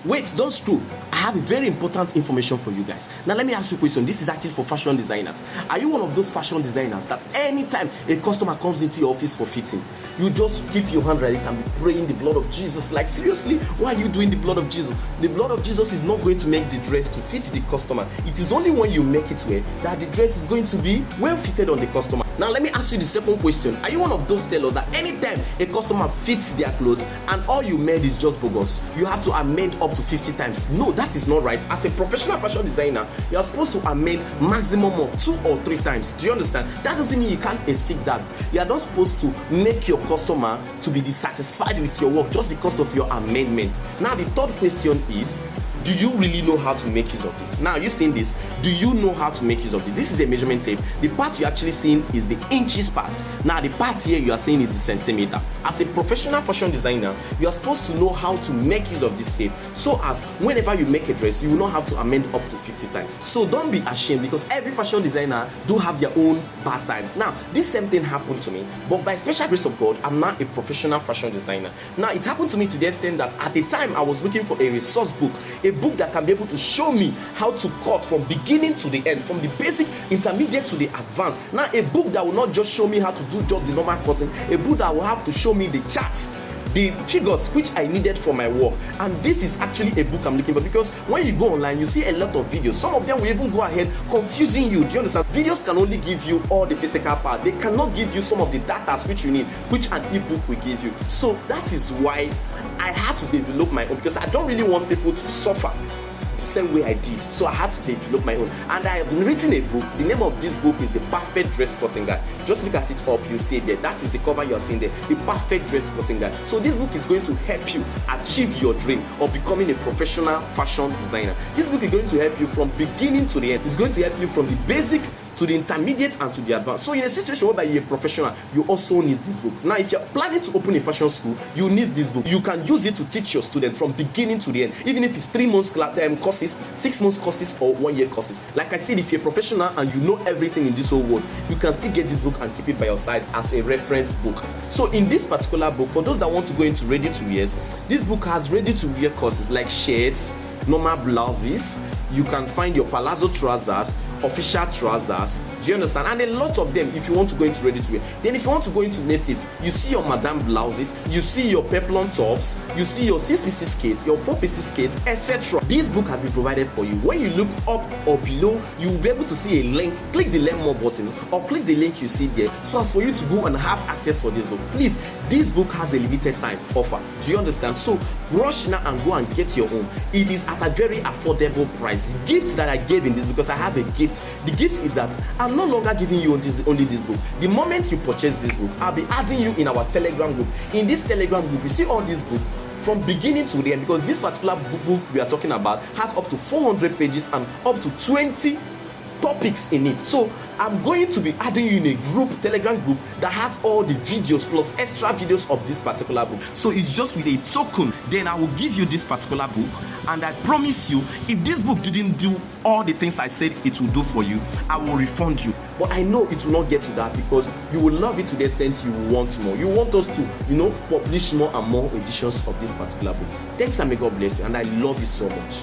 Wait, don't scroll. I have a very important information for you guys. Now let me ask you a question. This is actually for fashion designers. Are you one of those fashion designers that anytime a customer comes into your office for fitting, you just keep your hand like this and be praying the blood of Jesus? Like, seriously, why are you doing the blood of Jesus? The blood of Jesus is not going to make the dress to fit the customer. It is only when you make it well that the dress is going to be well fitted on the customer. Now let me ask you the second question. Are you one of those tailors that anytime a customer fits their clothes and all you made is just bogus, you have to amend up to 50 times? No, that is not right. As a professional fashion designer, you are supposed to amend maximum of 2 or 3 times. Do you understand? That doesn't mean you can't exceed that. You are not supposed to make your customer to be dissatisfied with your work just because of your amendments. Now the third question is, do you really know how to make use of this? Now, you seen this? Do you know how to make use of this? This is a measurement tape. The part you're actually seeing is the inches part. Now, the part here you are seeing is the centimeter. As a professional fashion designer, you are supposed to know how to make use of this tape, so as whenever you make a dress, you will not have to amend up to 50 times. So don't be ashamed, because every fashion designer do have their own bad times. Now, this same thing happened to me, but by special grace of God, I'm now a professional fashion designer. Now, it happened to me to the extent that at the time I was looking for a resource book, a book that can be able to show me how to cut from beginning to the end, from the basic, intermediate to the advanced. Now, a book that will not just show me how to do just the normal cutting, a book that will have to show me the charts, the figures which I needed for my work. And this is actually a book I'm looking for, because when you go online, you see a lot of videos. Some of them will even go ahead confusing you. Do you understand? Videos can only give you all the physical part. They cannot give you some of the data which you need, which an ebook will give you. So that is why I had to develop my own, because I don't really want people to suffer the same way I did. So I had to develop my own, and I have written a book. The name of this book is The Perfect Dress Cutting Guide. Just look at it up, you see it there. That is the cover you're seeing there, The Perfect Dress Cutting Guide. So this book is going to help you achieve your dream of becoming a professional fashion designer. This book is going to help you from beginning to the end. It's going to help you from the basic to the intermediate and to the advanced. So in a situation where you're a professional, you also need this book. Now, if you're planning to open a fashion school, you need this book. You can use it to teach your students from beginning to the end, even if it's 3 months courses, 6 months courses, or 1 year courses. Like I said, if you're a professional and you know everything in this whole world, you can still get this book and keep it by your side as a reference book. So in this particular book, for those that want to go into ready to wears, this book has ready to wear courses like shirts, normal blouses. You can find your palazzo trousers, official trousers. Do you understand? And a lot of them, if you want to go into ready to wear. Then if you want to go into natives, you see your madame blouses, you see your peplum tops, you see your 6-piece skate, your 4-piece skate, etc. This book has been provided for you. When you look up or below, you will be able to see a link. Click the learn more button or click the link you see there, so as for you to go and have access for this book. Please, this book has a limited time offer. Do you understand? So rush now and go and get your own. It is at a very affordable price. The gift that I gave in this, because I have a gift, the gift is that I'm no longer giving you only this book. The moment you purchase this book, I'll be adding you in our Telegram group. In this Telegram group, you see all these books from beginning to the end, because this particular book we are talking about has up to 400 pages and up to 20 topics in it. So I'm going to be adding you in a group, Telegram group, that has all the videos plus extra videos of this particular book. So it's just with a token, then I will give you this particular book, and I promise you, if this book didn't do all the things I said it will do for you, I will refund you. But I know it will not get to that, because you will love it to the extent you want more. You want us to, publish more and more editions of this particular book. Thanks, and may God bless you, and I love you so much.